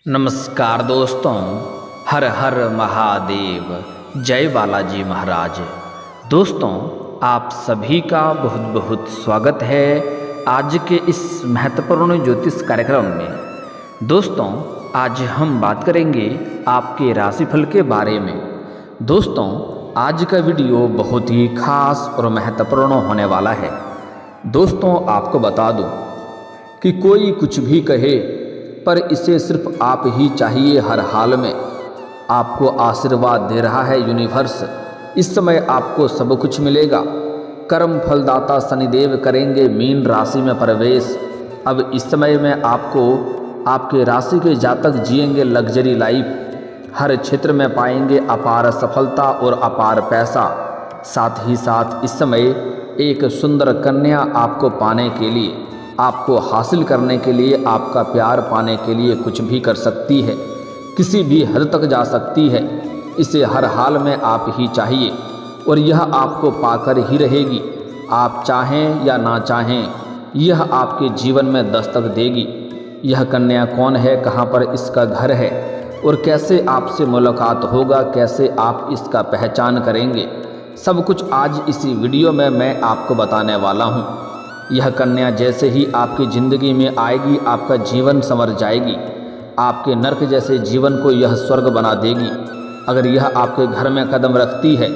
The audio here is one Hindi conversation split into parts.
नमस्कार दोस्तों, हर हर महादेव, जय बालाजी महाराज। दोस्तों, आप सभी का बहुत बहुत स्वागत है आज के इस महत्वपूर्ण ज्योतिष कार्यक्रम में। दोस्तों, आज हम बात करेंगे आपके राशिफल के बारे में। दोस्तों, आज का वीडियो बहुत ही खास और महत्वपूर्ण होने वाला है। दोस्तों, आपको बता दूं कि कोई कुछ भी कहे पर इसे सिर्फ आप ही चाहिए। हर हाल में आपको आशीर्वाद दे रहा है यूनिवर्स। इस समय आपको सब कुछ मिलेगा। कर्म फलदाता शनिदेव करेंगे मीन राशि में प्रवेश। अब इस समय में आपको आपके राशि के जातक जिएंगे लग्जरी लाइफ। हर क्षेत्र में पाएंगे अपार सफलता और अपार पैसा। साथ ही साथ इस समय एक सुंदर कन्या आपको पाने के लिए, आपको हासिल करने के लिए, आपका प्यार पाने के लिए कुछ भी कर सकती है, किसी भी हद तक जा सकती है। इसे हर हाल में आप ही चाहिए और यह आपको पाकर ही रहेगी। आप चाहें या ना चाहें, यह आपके जीवन में दस्तक देगी। यह कन्या कौन है, कहाँ पर इसका घर है और कैसे आपसे मुलाकात होगा, कैसे आप इसका पहचान करेंगे, सब कुछ आज इसी वीडियो में मैं आपको बताने वाला हूँ। यह कन्या जैसे ही आपकी ज़िंदगी में आएगी, आपका जीवन संवर जाएगी। आपके नर्क जैसे जीवन को यह स्वर्ग बना देगी। अगर यह आपके घर में कदम रखती है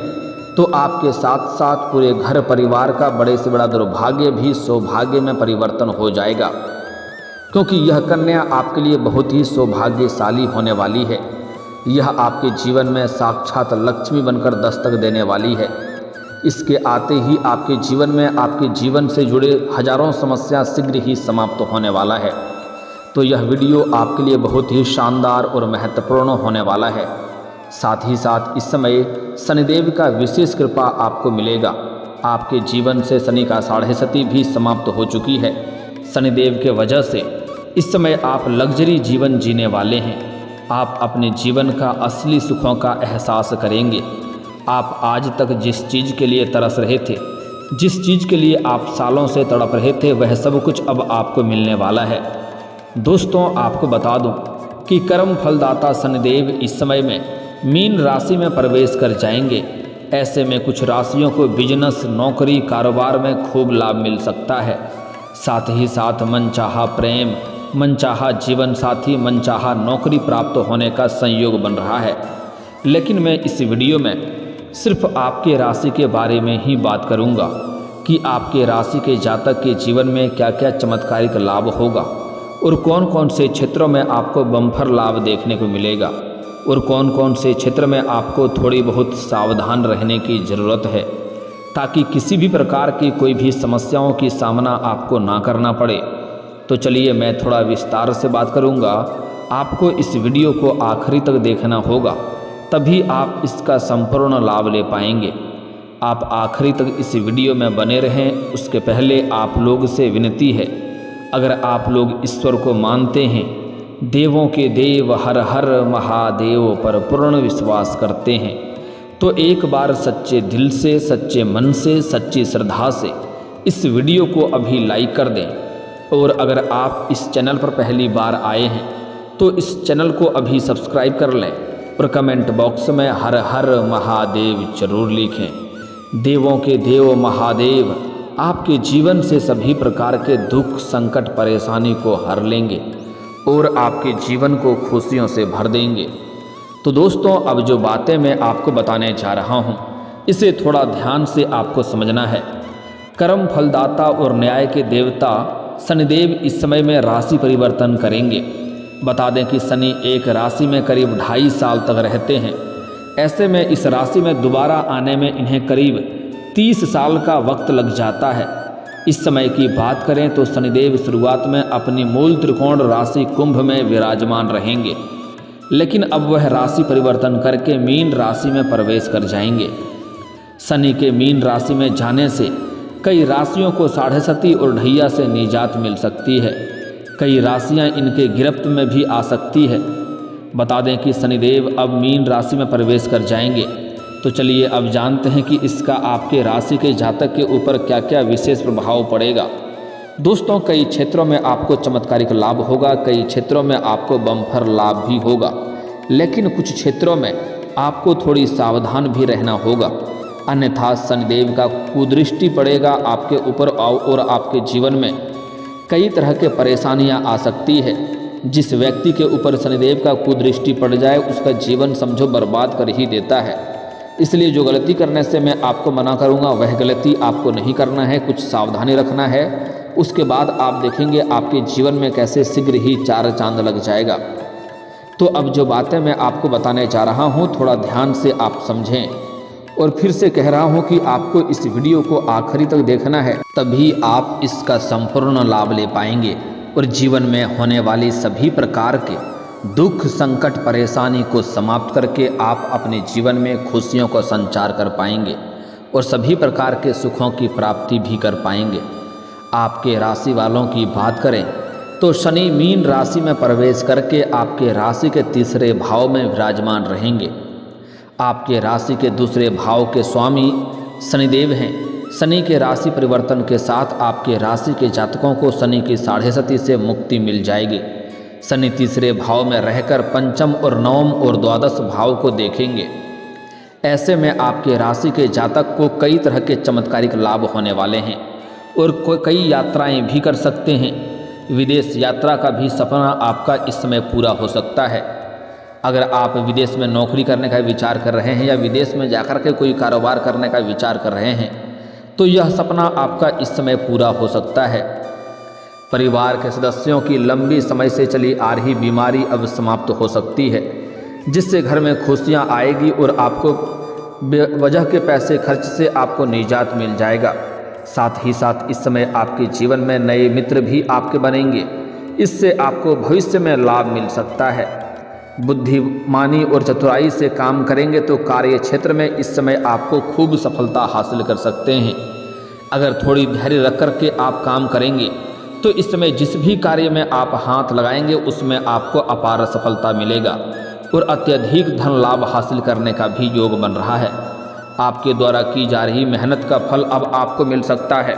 तो आपके साथ साथ पूरे घर परिवार का बड़े से बड़ा दुर्भाग्य भी सौभाग्य में परिवर्तन हो जाएगा, क्योंकि यह कन्या आपके लिए बहुत ही सौभाग्यशाली होने वाली है। यह आपके जीवन में साक्षात लक्ष्मी बनकर दस्तक देने वाली है। इसके आते ही आपके जीवन में, आपके जीवन से जुड़े हजारों समस्या शीघ्र ही समाप्त होने वाला है। तो यह वीडियो आपके लिए बहुत ही शानदार और महत्वपूर्ण होने वाला है। साथ ही साथ इस समय शनिदेव का विशेष कृपा आपको मिलेगा। आपके जीवन से शनि का 6.5 भी समाप्त हो चुकी है। शनिदेव के वजह से इस समय आप लग्जरी जीवन जीने वाले हैं। आप अपने जीवन का असली सुखों का एहसास करेंगे। आप आज तक जिस चीज़ के लिए तरस रहे थे, जिस चीज़ के लिए आप सालों से तड़प रहे थे, वह सब कुछ अब आपको मिलने वाला है। दोस्तों, आपको बता दूं कि कर्म फलदाता शनिदेव इस समय में मीन राशि में प्रवेश कर जाएंगे। ऐसे में कुछ राशियों को बिजनेस, नौकरी, कारोबार में खूब लाभ मिल सकता है। साथ ही साथ मनचाहा प्रेम, मनचाहा जीवन साथी, मनचाहा नौकरी प्राप्त होने का संयोग बन रहा है। लेकिन मैं इस वीडियो में सिर्फ आपके राशि के बारे में ही बात करूंगा कि आपके राशि के जातक के जीवन में क्या क्या चमत्कारिक लाभ होगा और कौन कौन से क्षेत्रों में आपको बम्पर लाभ देखने को मिलेगा और कौन कौन से क्षेत्र में आपको थोड़ी बहुत सावधान रहने की ज़रूरत है, ताकि किसी भी प्रकार की कोई भी समस्याओं की सामना आपको ना करना पड़े। तो चलिए, मैं थोड़ा विस्तार से बात करूंगा। आपको इस वीडियो को आखिरी तक देखना होगा, तभी आप इसका संपूर्ण लाभ ले पाएंगे। आप आखिरी तक इस वीडियो में बने रहें। उसके पहले आप लोग से विनती है, अगर आप लोग ईश्वर को मानते हैं, देवों के देव हर हर महादेव पर पूर्ण विश्वास करते हैं, तो एक बार सच्चे दिल से, सच्चे मन से, सच्ची श्रद्धा से इस वीडियो को अभी लाइक कर दें। और अगर आप इस चैनल पर पहली बार आए हैं तो इस चैनल को अभी सब्सक्राइब कर लें और कमेंट बॉक्स में हर हर महादेव जरूर लिखें। देवों के देव महादेव आपके जीवन से सभी प्रकार के दुख, संकट, परेशानी को हर लेंगे और आपके जीवन को खुशियों से भर देंगे। तो दोस्तों, अब जो बातें मैं आपको बताने जा रहा हूँ, इसे थोड़ा ध्यान से आपको समझना है। कर्म फलदाता और न्याय के देवता शनिदेव इस समय में राशि परिवर्तन करेंगे। बता दें कि शनि एक राशि में करीब 2.5 साल तक रहते हैं। ऐसे में इस राशि में दोबारा आने में इन्हें करीब 30 साल का वक्त लग जाता है। इस समय की बात करें तो शनिदेव शुरुआत में अपनी मूल त्रिकोण राशि कुंभ में विराजमान रहेंगे, लेकिन अब वह राशि परिवर्तन करके मीन राशि में प्रवेश कर जाएंगे। शनि के मीन राशि में जाने से कई राशियों को 6.5 और ढैया से निजात मिल सकती है। कई राशियां इनके गिरफ्त में भी आ सकती है। बता दें कि शनिदेव अब मीन राशि में प्रवेश कर जाएंगे। तो चलिए अब जानते हैं कि इसका आपके राशि के जातक के ऊपर क्या क्या विशेष प्रभाव पड़ेगा। दोस्तों, कई क्षेत्रों में आपको चमत्कारिक लाभ होगा, कई क्षेत्रों में आपको बम्पर लाभ भी होगा, लेकिन कुछ क्षेत्रों में आपको थोड़ी सावधान भी रहना होगा, अन्यथा शनिदेव का कुदृष्टि पड़ेगा आपके ऊपर और आपके जीवन में कई तरह के परेशानियां आ सकती है। जिस व्यक्ति के ऊपर शनिदेव का कुदृष्टि पड़ जाए उसका जीवन समझो बर्बाद कर ही देता है। इसलिए जो गलती करने से मैं आपको मना करूंगा वह गलती आपको नहीं करना है, कुछ सावधानी रखना है। उसके बाद आप देखेंगे आपके जीवन में कैसे शीघ्र ही चार चांद लग जाएगा। तो अब जो बातें मैं आपको बताने जा रहा हूँ थोड़ा ध्यान से आप समझें, और फिर से कह रहा हूँ कि आपको इस वीडियो को आखिरी तक देखना है, तभी आप इसका संपूर्ण लाभ ले पाएंगे और जीवन में होने वाली सभी प्रकार के दुख, संकट, परेशानी को समाप्त करके आप अपने जीवन में खुशियों का संचार कर पाएंगे और सभी प्रकार के सुखों की प्राप्ति भी कर पाएंगे। आपके राशि वालों की बात करें तो शनि मीन राशि में प्रवेश करके आपके राशि के तीसरे भाव में विराजमान रहेंगे। आपके राशि के दूसरे भाव के स्वामी शनिदेव हैं। शनि के राशि परिवर्तन के साथ आपके राशि के जातकों को शनि की 7.5 से मुक्ति मिल जाएगी। शनि तीसरे भाव में रहकर पंचम और नवम और द्वादश भाव को देखेंगे। ऐसे में आपके राशि के जातक को कई तरह के चमत्कारिक लाभ होने वाले हैं और कई यात्राएं भी कर सकते हैं। विदेश यात्रा का भी सपना आपका इस समय पूरा हो सकता है। अगर आप विदेश में नौकरी करने का विचार कर रहे हैं या विदेश में जाकर के कोई कारोबार करने का विचार कर रहे हैं तो यह सपना आपका इस समय पूरा हो सकता है। परिवार के सदस्यों की लंबी समय से चली आ रही बीमारी अब समाप्त हो सकती है, जिससे घर में खुशियां आएगी और आपको वजह के पैसे खर्च से आपको निजात मिल जाएगा। साथ ही साथ इस समय आपके जीवन में नए मित्र भी आपके बनेंगे, इससे आपको भविष्य में लाभ मिल सकता है। बुद्धिमानी और चतुराई से काम करेंगे तो कार्य क्षेत्र में इस समय आपको खूब सफलता हासिल कर सकते हैं। अगर थोड़ी धैर्य रख कर के आप काम करेंगे तो इस समय जिस भी कार्य में आप हाथ लगाएंगे उसमें आपको अपार सफलता मिलेगा और अत्यधिक धन लाभ हासिल करने का भी योग बन रहा है। आपके द्वारा की जा रही मेहनत का फल अब आपको मिल सकता है।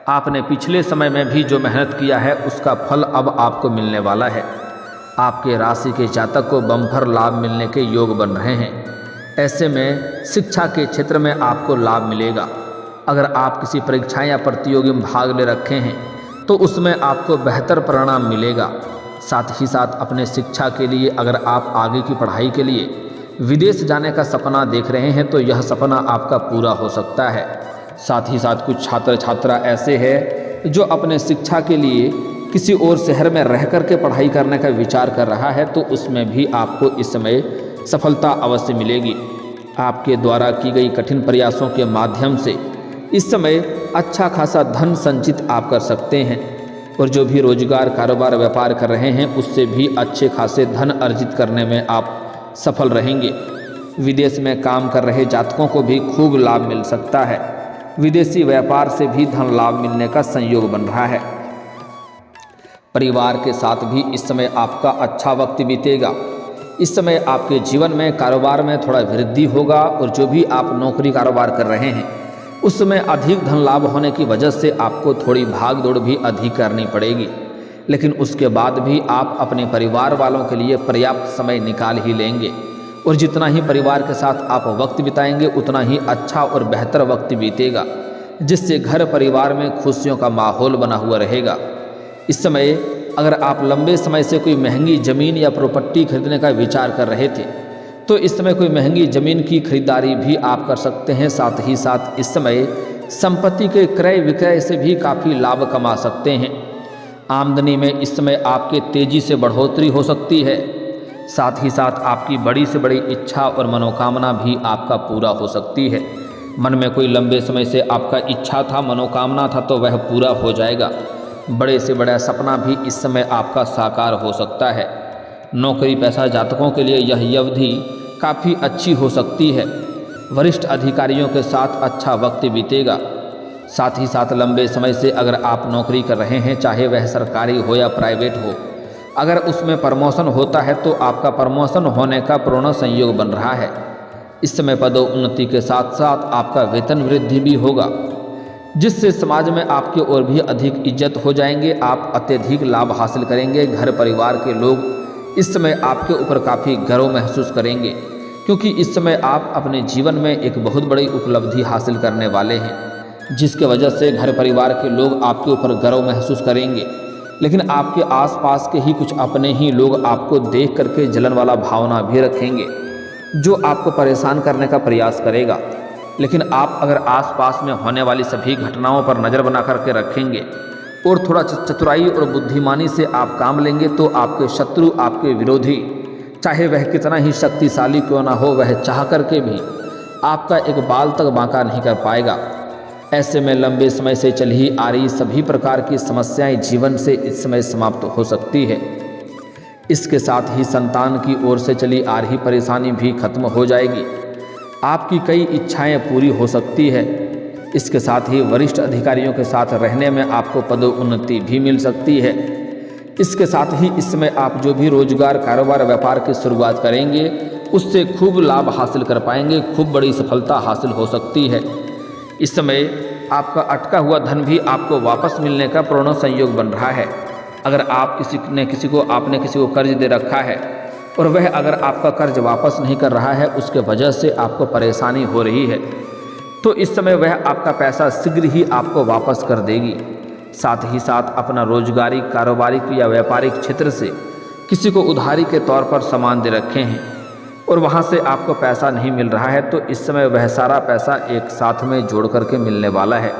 आपने पिछले समय में भी जो मेहनत किया है उसका फल अब आपको मिलने वाला है। आपके राशि के जातक को बम्पर लाभ मिलने के योग बन रहे हैं। ऐसे में शिक्षा के क्षेत्र में आपको लाभ मिलेगा। अगर आप किसी परीक्षा या प्रतियोगी में भाग ले रखे हैं तो उसमें आपको बेहतर परिणाम मिलेगा। साथ ही साथ अपने शिक्षा के लिए अगर आप आगे की पढ़ाई के लिए विदेश जाने का सपना देख रहे हैं तो यह सपना आपका पूरा हो सकता है। साथ ही साथ कुछ छात्र छात्रा ऐसे हैं जो अपने शिक्षा के लिए किसी और शहर में रह कर के पढ़ाई करने का विचार कर रहा है तो उसमें भी आपको इस समय सफलता अवश्य मिलेगी। आपके द्वारा की गई कठिन प्रयासों के माध्यम से इस समय अच्छा खासा धन संचित आप कर सकते हैं और जो भी रोजगार, कारोबार, व्यापार कर रहे हैं उससे भी अच्छे खासे धन अर्जित करने में आप सफल रहेंगे। विदेश में काम कर रहे जातकों को भी खूब लाभ मिल सकता है। विदेशी व्यापार से भी धन लाभ मिलने का संयोग बन रहा है। परिवार के साथ भी इस समय आपका अच्छा वक्त बीतेगा। इस समय आपके जीवन में कारोबार में थोड़ा वृद्धि होगा और जो भी आप नौकरी कारोबार कर रहे हैं उसमें अधिक धन लाभ होने की वजह से आपको थोड़ी भाग दौड़ भी अधिक करनी पड़ेगी, लेकिन उसके बाद भी आप अपने परिवार वालों के लिए पर्याप्त समय निकाल ही लेंगे और जितना ही परिवार के साथ आप वक्त बिताएंगे उतना ही अच्छा और बेहतर वक्त बीतेगा, जिससे घर परिवार में खुशियों का माहौल बना हुआ रहेगा। इस समय अगर आप लंबे समय से कोई महंगी ज़मीन या प्रॉपर्टी खरीदने का विचार कर रहे थे तो इस समय कोई महंगी ज़मीन की खरीदारी भी आप कर सकते हैं। साथ ही साथ इस समय संपत्ति के क्रय विक्रय से भी काफ़ी लाभ कमा सकते हैं। आमदनी में इस समय आपके तेज़ी से बढ़ोतरी हो सकती है। साथ ही साथ आपकी बड़ी से बड़ी इच्छा और मनोकामना भी आपका पूरा हो सकती है। मन में कोई लंबे समय से आपका इच्छा था, मनोकामना था तो वह पूरा हो जाएगा। बड़े से बड़ा सपना भी इस समय आपका साकार हो सकता है। नौकरी पेशा जातकों के लिए यह अवधि काफ़ी अच्छी हो सकती है। वरिष्ठ अधिकारियों के साथ अच्छा वक्त बीतेगा। साथ ही साथ लंबे समय से अगर आप नौकरी कर रहे हैं, चाहे वह सरकारी हो या प्राइवेट हो, अगर उसमें प्रमोशन होता है तो आपका प्रमोशन होने का पूर्ण संयोग बन रहा है। इस समय पदोन्नति के साथ साथ आपका वेतन वृद्धि भी होगा। जिससे समाज में आपकी और भी अधिक इज्जत हो जाएंगे। आप अत्यधिक लाभ हासिल करेंगे। घर परिवार के लोग इस समय आपके ऊपर काफ़ी गर्व महसूस करेंगे, क्योंकि इस समय आप अपने जीवन में एक बहुत बड़ी उपलब्धि हासिल करने वाले हैं, जिसके वजह से घर परिवार के लोग आपके ऊपर गर्व महसूस करेंगे। लेकिन आपके आसपास के ही कुछ अपने ही लोग आपको देख करके जलन वाला भावना भी रखेंगे, जो आपको परेशान करने का प्रयास करेगा। लेकिन आप अगर आसपास में होने वाली सभी घटनाओं पर नज़र बना करके रखेंगे और थोड़ा चतुराई और बुद्धिमानी से आप काम लेंगे, तो आपके शत्रु, आपके विरोधी, चाहे वह कितना ही शक्तिशाली क्यों ना हो, वह चाह करके भी आपका एक बाल तक बांका नहीं कर पाएगा। ऐसे में लंबे समय से चली आ रही सभी प्रकार की समस्याएं जीवन से इस समय समाप्त हो सकती है। इसके साथ ही संतान की ओर से चली आ रही परेशानी भी खत्म हो जाएगी। आपकी कई इच्छाएं पूरी हो सकती है। इसके साथ ही वरिष्ठ अधिकारियों के साथ रहने में आपको पदोन्नति भी मिल सकती है। इसके साथ ही इस समय आप जो भी रोजगार, कारोबार, व्यापार की शुरुआत करेंगे, उससे खूब लाभ हासिल कर पाएंगे, खूब बड़ी सफलता हासिल हो सकती है। इस समय आपका अटका हुआ धन भी आपको वापस मिलने का पूर्ण संयोग बन रहा है। अगर आप आपने किसी को कर्ज दे रखा है और वह अगर आपका कर्ज वापस नहीं कर रहा है, उसके वजह से आपको परेशानी हो रही है, तो इस समय वह आपका पैसा शीघ्र ही आपको वापस कर देगी। साथ ही साथ अपना रोजगारी, कारोबारिक या व्यापारिक क्षेत्र से किसी को उधारी के तौर पर सामान दे रखे हैं और वहाँ से आपको पैसा नहीं मिल रहा है, तो इस समय वह सारा पैसा एक साथ में जोड़ करके मिलने वाला है,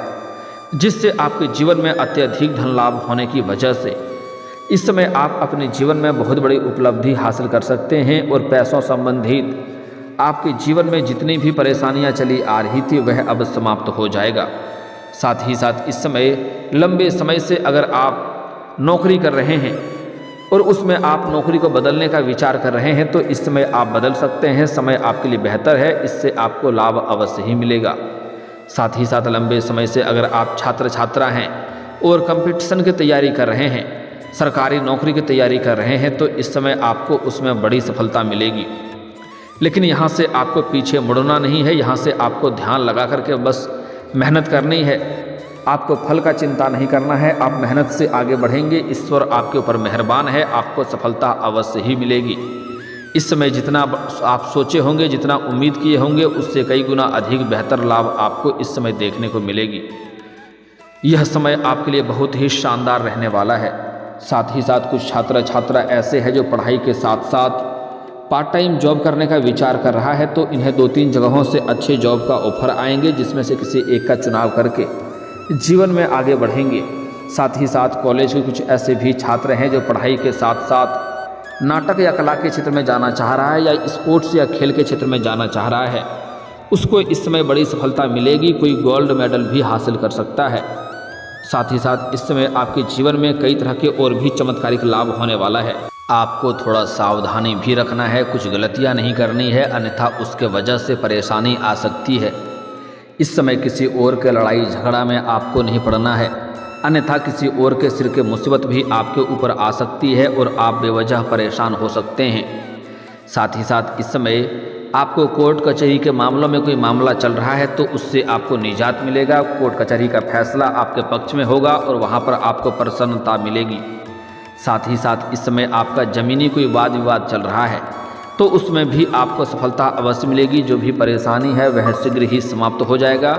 जिससे आपके जीवन में अत्यधिक धन लाभ होने की वजह से इस समय आप अपने जीवन में बहुत बड़ी उपलब्धि हासिल कर सकते हैं। और पैसों संबंधित आपके जीवन में जितनी भी परेशानियां चली आ रही थी, वह अब समाप्त हो जाएगा। साथ ही साथ इस समय लंबे समय से अगर आप नौकरी कर रहे हैं और उसमें आप नौकरी को बदलने का विचार कर रहे हैं, तो इस समय आप बदल सकते हैं। समय आपके लिए बेहतर है, इससे आपको लाभ अवश्य ही मिलेगा। साथ ही साथ लंबे समय से अगर आप छात्रा हैं और कंपटीशन की तैयारी कर रहे हैं, सरकारी नौकरी की तैयारी कर रहे हैं, तो इस समय आपको उसमें बड़ी सफलता मिलेगी। लेकिन यहाँ से आपको पीछे मुड़ना नहीं है, यहाँ से आपको ध्यान लगा करके बस मेहनत करनी है। आपको फल का चिंता नहीं करना है, आप मेहनत से आगे बढ़ेंगे। ईश्वर आपके ऊपर मेहरबान है, आपको सफलता अवश्य ही मिलेगी। इस समय जितना आप सोचे होंगे, जितना उम्मीद किए होंगे, उससे कई गुना अधिक बेहतर लाभ आपको इस समय देखने को मिलेगी। यह समय आपके लिए बहुत ही शानदार रहने वाला है। साथ ही साथ कुछ छात्रा ऐसे हैं जो पढ़ाई के साथ साथ पार्ट टाइम जॉब करने का विचार कर रहा है, तो इन्हें 2-3 जगहों से अच्छे जॉब का ऑफर आएंगे, जिसमें से किसी एक का चुनाव करके जीवन में आगे बढ़ेंगे। साथ ही साथ कॉलेज के कुछ ऐसे भी छात्र हैं जो पढ़ाई के साथ साथ नाटक या कला के क्षेत्र में जाना चाह रहा है, या स्पोर्ट्स या खेल के क्षेत्र में जाना चाह रहा है, उसको इस समय बड़ी सफलता मिलेगी। कोई गोल्ड मेडल भी हासिल कर सकता है। साथ ही साथ इस समय आपके जीवन में कई तरह के और भी चमत्कारिक लाभ होने वाला है। आपको थोड़ा सावधानी भी रखना है, कुछ गलतियां नहीं करनी है, अन्यथा उसके वजह से परेशानी आ सकती है। इस समय किसी और के लड़ाई झगड़ा में आपको नहीं पड़ना है, अन्यथा किसी और के सिर के मुसीबत भी आपके ऊपर आ सकती है और आप बेवजह परेशान हो सकते हैं। साथ ही साथ इस समय आपको कोर्ट कचहरी के मामलों में कोई मामला चल रहा है, तो उससे आपको निजात मिलेगा। कोर्ट कचहरी का फैसला आपके पक्ष में होगा और वहाँ पर आपको प्रसन्नता मिलेगी। साथ ही साथ इस समय आपका ज़मीनी कोई वाद विवाद चल रहा है, तो उसमें भी आपको सफलता अवश्य मिलेगी। जो भी परेशानी है वह शीघ्र ही समाप्त हो जाएगा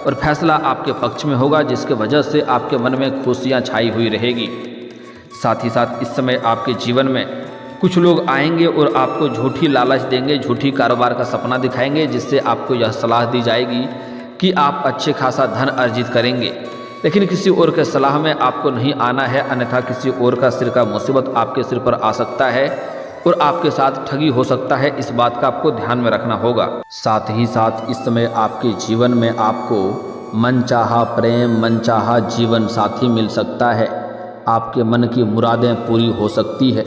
और फैसला आपके पक्ष में होगा, जिसके वजह से आपके मन में खुशियाँ छाई हुई रहेगी। साथ ही साथ इस समय आपके जीवन में कुछ लोग आएंगे और आपको झूठी लालच देंगे, झूठी कारोबार का सपना दिखाएंगे, जिससे आपको यह सलाह दी जाएगी कि आप अच्छे खासा धन अर्जित करेंगे। लेकिन किसी और के सलाह में आपको नहीं आना है, अन्यथा किसी और का सिर का मुसीबत आपके सिर पर आ सकता है और आपके साथ ठगी हो सकता है। इस बात का आपको ध्यान में रखना होगा। साथ ही साथ इस समय आपके जीवन में आपको मनचाहा प्रेम, मनचाहा जीवन साथी मिल सकता है। आपके मन की मुरादें पूरी हो सकती है।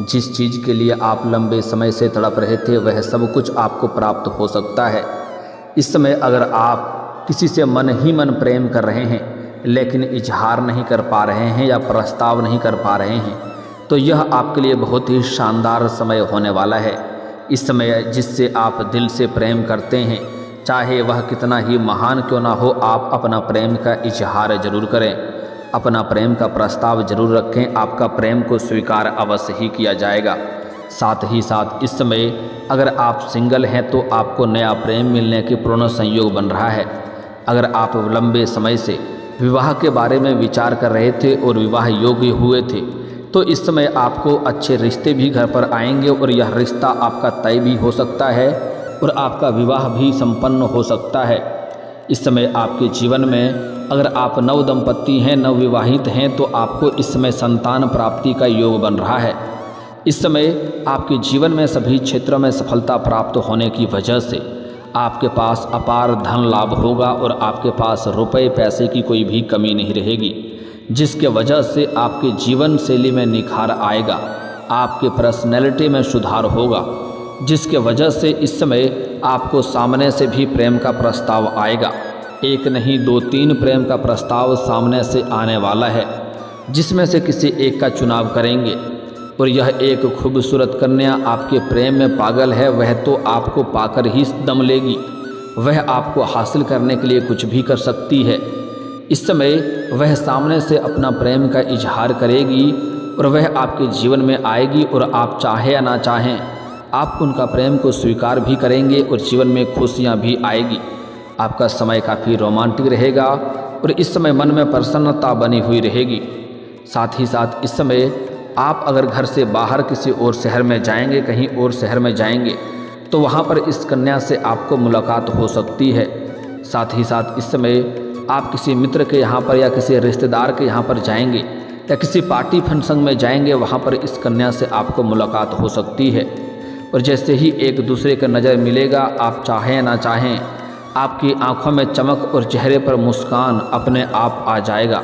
जिस चीज़ के लिए आप लंबे समय से तड़प रहे थे, वह सब कुछ आपको प्राप्त हो सकता है। इस समय अगर आप किसी से मन ही मन प्रेम कर रहे हैं, लेकिन इजहार नहीं कर पा रहे हैं या प्रस्ताव नहीं कर पा रहे हैं, तो यह आपके लिए बहुत ही शानदार समय होने वाला है। इस समय जिससे आप दिल से प्रेम करते हैं, चाहे वह कितना ही महान क्यों ना हो, आप अपना प्रेम का इजहार जरूर करें, अपना प्रेम का प्रस्ताव जरूर रखें। आपका प्रेम को स्वीकार अवश्य ही किया जाएगा। साथ ही साथ इस समय अगर आप सिंगल हैं तो आपको नया प्रेम मिलने के पूर्ण संयोग बन रहा है। अगर आप लंबे समय से विवाह के बारे में विचार कर रहे थे और विवाह योग्य हुए थे तो इस समय आपको अच्छे रिश्ते भी घर पर आएंगे और यह रिश्ता आपका तय भी हो सकता है और आपका विवाह भी संपन्न हो सकता है। इस समय आपके जीवन में अगर आप नव दंपत्ति हैं, नव विवाहित हैं तो आपको इस समय संतान प्राप्ति का योग बन रहा है। इस समय आपके जीवन में सभी क्षेत्रों में सफलता प्राप्त होने की वजह से आपके पास अपार धन लाभ होगा और आपके पास रुपए पैसे की कोई भी कमी नहीं रहेगी, जिसके वजह से आपके जीवन शैली में निखार आएगा, आपके पर्सनैलिटी में सुधार होगा, जिसके वजह से इस समय आपको सामने से भी प्रेम का प्रस्ताव आएगा। एक नहीं 2-3 प्रेम का प्रस्ताव सामने से आने वाला है, जिसमें से किसी एक का चुनाव करेंगे और यह एक खूबसूरत कन्या आपके प्रेम में पागल है। वह तो आपको पाकर ही दम लेगी, वह आपको हासिल करने के लिए कुछ भी कर सकती है। इस समय वह सामने से अपना प्रेम का इजहार करेगी और वह आपके जीवन में आएगी और आप चाहे या ना चाहें आप उनका प्रेम को स्वीकार भी करेंगे और जीवन में खुशियाँ भी आएगी। आपका समय काफ़ी रोमांटिक रहेगा और इस समय मन में प्रसन्नता बनी हुई रहेगी। साथ ही साथ इस समय आप अगर घर से बाहर किसी और शहर में जाएंगे, कहीं और शहर में जाएंगे तो वहाँ पर इस कन्या से आपको मुलाकात हो सकती है। साथ ही साथ इस समय आप किसी मित्र के यहाँ पर या किसी रिश्तेदार के यहाँ पर जाएंगे या किसी पार्टी फंक्शन में जाएंगे, वहाँ पर इस कन्या से आपको मुलाकात हो सकती है। और जैसे ही एक दूसरे का नज़र मिलेगा, आप चाहें ना चाहें आपकी आंखों में चमक और चेहरे पर मुस्कान अपने आप आ जाएगा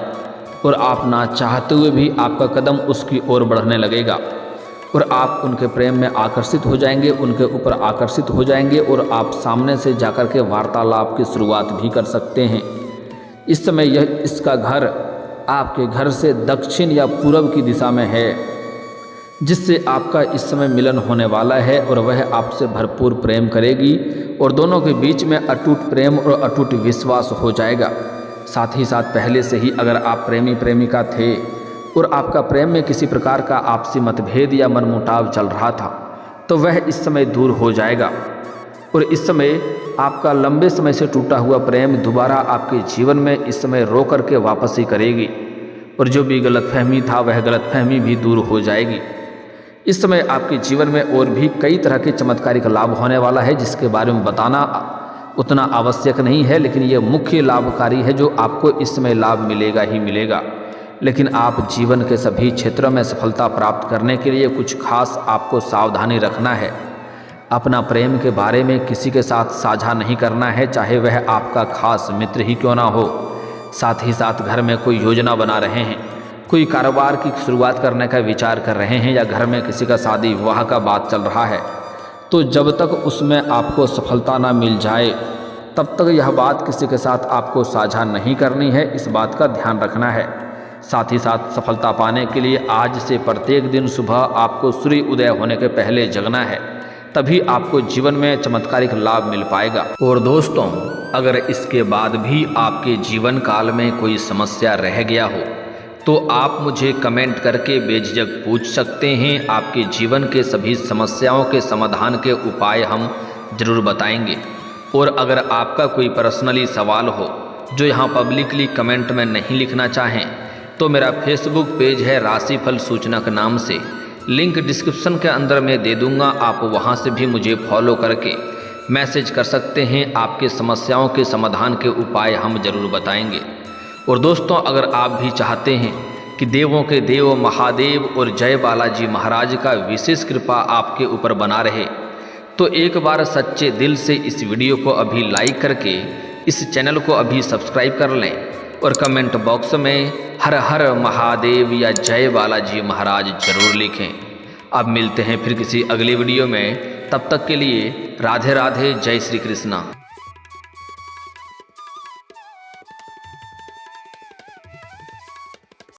और आप ना चाहते हुए भी आपका कदम उसकी ओर बढ़ने लगेगा और आप उनके प्रेम में आकर्षित हो जाएंगे, उनके ऊपर आकर्षित हो जाएंगे और आप सामने से जाकर के वार्तालाप की शुरुआत भी कर सकते हैं। इस समय इसका घर आपके घर से दक्षिण या पूर्व की दिशा में है, जिससे आपका इस समय मिलन होने वाला है और वह आपसे भरपूर प्रेम करेगी और दोनों के बीच में अटूट प्रेम और अटूट विश्वास हो जाएगा। साथ ही साथ पहले से ही अगर आप प्रेमी प्रेमिका थे और आपका प्रेम में किसी प्रकार का आपसी मतभेद या मनमुटाव चल रहा था तो वह इस समय दूर हो जाएगा और इस समय आपका लंबे समय से टूटा हुआ प्रेम दोबारा आपके जीवन में इस समय रो करके वापस ही करेगी और जो भी गलतफहमी था वह गलतफहमी भी दूर हो जाएगी। इस समय आपके जीवन में और भी कई तरह के चमत्कारिक लाभ होने वाला है, जिसके बारे में बताना उतना आवश्यक नहीं है, लेकिन ये मुख्य लाभकारी है जो आपको इस समय लाभ मिलेगा ही मिलेगा। लेकिन आप जीवन के सभी क्षेत्रों में सफलता प्राप्त करने के लिए कुछ खास आपको सावधानी रखना है। अपना प्रेम के बारे में किसी के साथ साझा नहीं करना है, चाहे वह आपका खास मित्र ही क्यों ना हो। साथ ही साथ घर में कोई योजना बना रहे हैं, कोई कारोबार की शुरुआत करने का विचार कर रहे हैं या घर में किसी का शादी विवाह का बात चल रहा है तो जब तक उसमें आपको सफलता ना मिल जाए तब तक यह बात किसी के साथ आपको साझा नहीं करनी है, इस बात का ध्यान रखना है। साथ ही साथ सफलता पाने के लिए आज से प्रत्येक दिन सुबह आपको सूर्य उदय होने के पहले जगना है, तभी आपको जीवन में चमत्कारिक लाभ मिल पाएगा। और दोस्तों, अगर इसके बाद भी आपके जीवन काल में कोई समस्या रह गया हो तो आप मुझे कमेंट करके बेझिझक पूछ सकते हैं। आपके जीवन के सभी समस्याओं के समाधान के उपाय हम जरूर बताएंगे। और अगर आपका कोई पर्सनली सवाल हो जो यहाँ पब्लिकली कमेंट में नहीं लिखना चाहें तो मेरा फेसबुक पेज है राशिफल सूचनक नाम से, लिंक डिस्क्रिप्शन के अंदर मैं दे दूँगा, आप वहाँ से भी मुझे फॉलो करके मैसेज कर सकते हैं। आपके समस्याओं के समाधान के उपाय हम जरूर बताएंगे। और दोस्तों, अगर आप भी चाहते हैं कि देवों के देव महादेव और जय बालाजी महाराज का विशेष कृपा आपके ऊपर बना रहे तो एक बार सच्चे दिल से इस वीडियो को अभी लाइक करके इस चैनल को अभी सब्सक्राइब कर लें और कमेंट बॉक्स में हर हर महादेव या जय बालाजी महाराज जरूर लिखें। अब मिलते हैं फिर किसी अगली वीडियो में, तब तक के लिए राधे राधे, जय श्री कृष्णा।